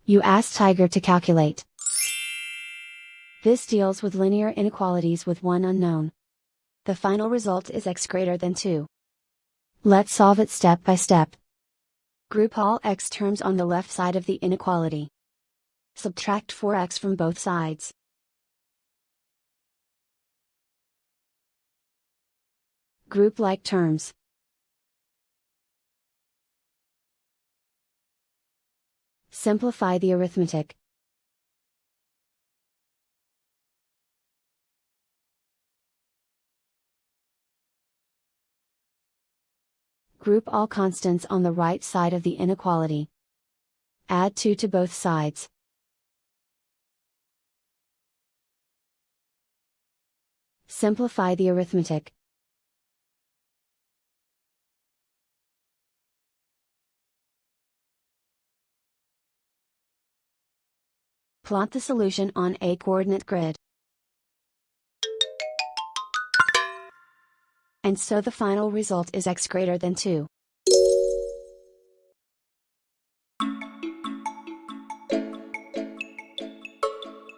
You ask Tiger to calculate. This deals with linear inequalities with one unknown. The final result is x greater than 2. Let's solve it step by step. Group all x terms on the left side of the inequality. Subtract 4x from both sides. Group like terms. Simplify the arithmetic. Group all constants on the right side of the inequality. Add 2 to both sides. Simplify the arithmetic. Plot the solution on a coordinate grid. And so the final result is x greater than 2.